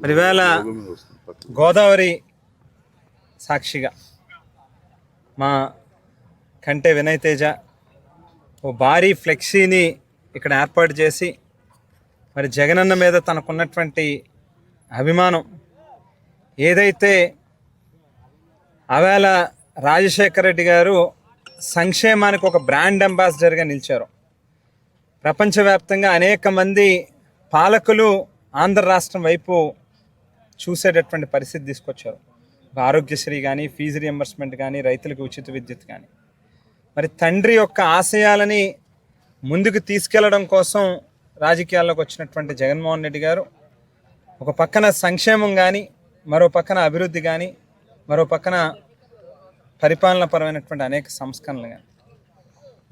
మరి ఇవాళ గోదావరి సాక్షిగా మా కంటే వినయ్ తేజ ఓ భారీ ఫ్లెక్సీని ఇక్కడ ఏర్పాటు చేసి మరి జగనన్న మీద తనకున్నటువంటి అభిమానం ఏదైతే ఆవేళ రాజశేఖర రెడ్డి గారు సంక్షేమానికి ఒక బ్రాండ్ అంబాసిడర్గా నిలిచారు. ప్రపంచవ్యాప్తంగా అనేక మంది పాలకులు ఆంధ్ర రాష్ట్రం వైపు చూసేటటువంటి పరిస్థితి తీసుకొచ్చారు. ఆరోగ్యశ్రీ కానీ, ఫీజు రియంబర్స్మెంట్ కానీ, రైతులకు ఉచిత విద్యుత్ కానీ. మరి తండ్రి యొక్క ఆశయాలని ముందుకు తీసుకెళ్లడం కోసం రాజకీయాల్లోకి వచ్చినటువంటి జగన్మోహన్ రెడ్డి గారు ఒక పక్కన సంక్షేమం కానీ, మరో పక్కన అభివృద్ధి కానీ, మరో పక్కన పరిపాలనాపరమైనటువంటి అనేక సంస్కరణలు కానీ,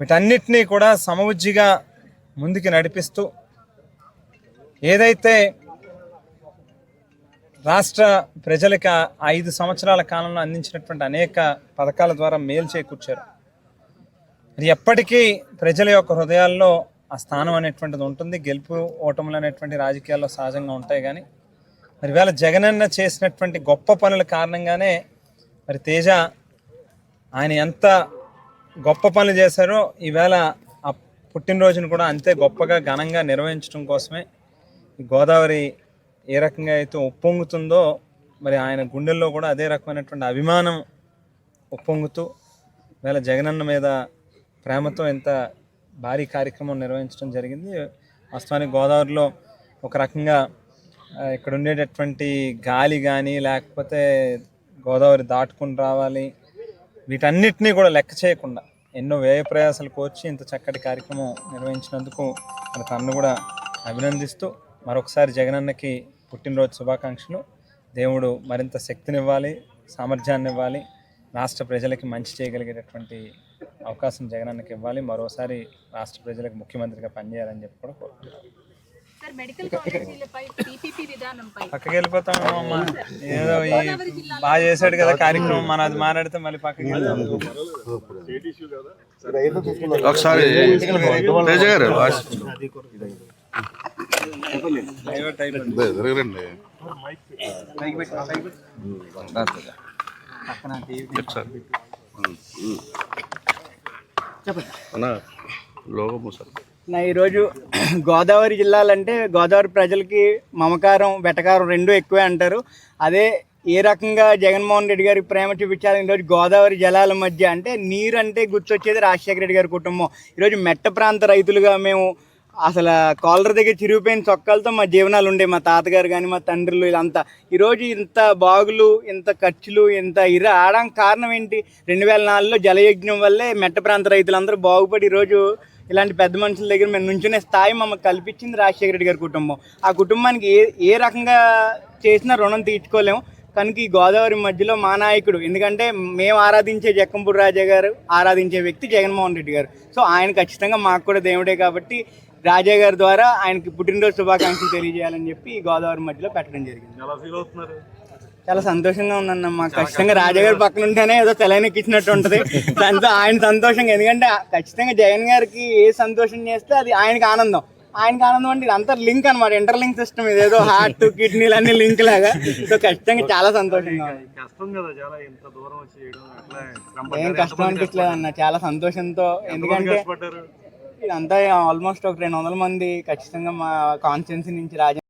వీటన్నిటినీ కూడా సమవుజ్జిగా ముందుకు నడిపిస్తూ ఏదైతే రాష్ట్ర ప్రజలకు 5 సంవత్సరాల కాలంలో అందించినటువంటి అనేక పథకాల ద్వారా మేలు చేకూర్చారు. మరి ఎప్పటికీ ప్రజల యొక్క హృదయాల్లో ఆ స్థానం అనేటువంటిది ఉంటుంది. గెలుపు ఓటములు అనేటువంటి రాజకీయాల్లో సహజంగా ఉంటాయి. కానీ మరి ఇవాళ జగనన్న చేసినటువంటి గొప్ప పనుల కారణంగానే మరి తేజ ఆయన ఎంత గొప్ప పనులు చేశారో ఈవేళ ఆ పుట్టినరోజును కూడా అంతే గొప్పగా ఘనంగా నిర్వహించడం కోసమే ఈ గోదావరి ఏ రకంగా అయితే ఉప్పొంగుతుందో మరి ఆయన గుండెల్లో కూడా అదే రకమైనటువంటి అభిమానం ఉప్పొంగుతూ వేళ జగనన్న మీద ప్రేమతో ఎంత భారీ కార్యక్రమం నిర్వహించడం జరిగింది. వాస్తవానికి గోదావరిలో ఒక రకంగా ఇక్కడ ఉండేటటువంటి గాలి కానీ, లేకపోతే గోదావరి దాటుకుని రావాలి, వీటన్నిటినీ కూడా లెక్క చేయకుండా ఎన్నో వ్యయ ప్రయాసాలు కోర్చి ఇంత చక్కటి కార్యక్రమం నిర్వహించినందుకు మన తనను కూడా అభినందిస్తూ మరొకసారి జగనన్నకి పుట్టినరోజు శుభాకాంక్షలు. దేవుడు మరింత శక్తినివ్వాలి, సామర్థ్యాన్ని ఇవ్వాలి, రాష్ట్ర ప్రజలకి మంచి చేయగలిగేటటువంటి అవకాశం జగనన్నకి ఇవ్వాలి, మరోసారి రాష్ట్ర ప్రజలకు ముఖ్యమంత్రిగా పనిచేయాలని చెప్పి కూడా కోరుకుంటున్నాను. పక్కకి వెళ్ళిపోతామమ్మా, ఏదో బాగా చేశాడు కదా కార్యక్రమం, మన అది మాట్లాడితే మళ్ళీ పక్కకి వెళ్తాం. ఒకసారి ఈరోజు గోదావరి జిల్లాలంటే గోదావరి ప్రజలకి మమకారం, వెటకారం రెండూ ఎక్కువే అంటారు. అదే ఏ రకంగా జగన్మోహన్ రెడ్డి గారికి ప్రేమ చూపించాలి ఈరోజు గోదావరి జలాల మధ్య అంటే నీరు అంటే గుర్తొచ్చేది రాజశేఖర రెడ్డి గారి కుటుంబం. ఈరోజు మెట్ట ప్రాంత రైతులుగా మేము అసలు కాలర్ దగ్గర చిరిగిపోయిన చొక్కాలతో మా జీవనాలు ఉండే, మా తాతగారు కానీ మా తండ్రులు ఇదంతా. ఈరోజు ఇంత బాగులు, ఇంత ఖర్చులు, ఇంత ఆడడానికి కారణం ఏంటి? 2004లో జలయజ్ఞం వల్లే మెట్ట ప్రాంత రైతులందరూ బాగుపడి ఈరోజు ఇలాంటి పెద్ద మనుషుల దగ్గర మేము నుంచునే స్థాయి మమ్మల్ని కల్పించింది రాజశేఖర రెడ్డి గారి కుటుంబం. ఆ కుటుంబానికి ఏ రకంగా చేసినా రుణం తీర్చుకోలేము. కనుక ఈ గోదావరి మధ్యలో మా నాయకుడు, ఎందుకంటే మేము ఆరాధించే జక్కంపూడి రాజా గారు ఆరాధించే వ్యక్తి జగన్మోహన్ రెడ్డి గారు. సో ఆయన ఖచ్చితంగా మాకు కూడా దేవుడే కాబట్టి రాజా గారి ద్వారా ఆయనకి పుట్టినరోజు శుభాకాంక్షలు తెలియజేయాలని చెప్పి ఈ గోదావరి మధ్యలో పెట్టడం జరిగింది. చాలా సంతోషంగా ఉందన్న. మాకు ఖచ్చితంగా రాజా గారి పక్కన ఉంటేనే ఏదో తెలనెక్కించినట్టు ఉంటుంది. దాంతో ఆయన సంతోషంగా, ఎందుకంటే ఖచ్చితంగా జగన్ గారికి ఏ సంతోషం చేస్తే అది ఆయనకి ఆనందం. ఆయనకి ఆనందం అంటే ఇదంతా లింక్ అనమాట, ఇంటర్లింక్ సిస్టమ్. ఇదేదో హార్ట్, కిడ్నీలు అన్ని లింక్ లాగా. సో ఖచ్చితంగా చాలా సంతోషంగా ఉంది. ఏం కష్టం అనిపించలేదు అన్న, చాలా సంతోషంతో. ఎందుకంటే ఇదంతా ఆల్మోస్ట్ ఒక 200 మంది ఖచ్చితంగా మా కాన్స్టిట్యున్సీ నుంచి రాజా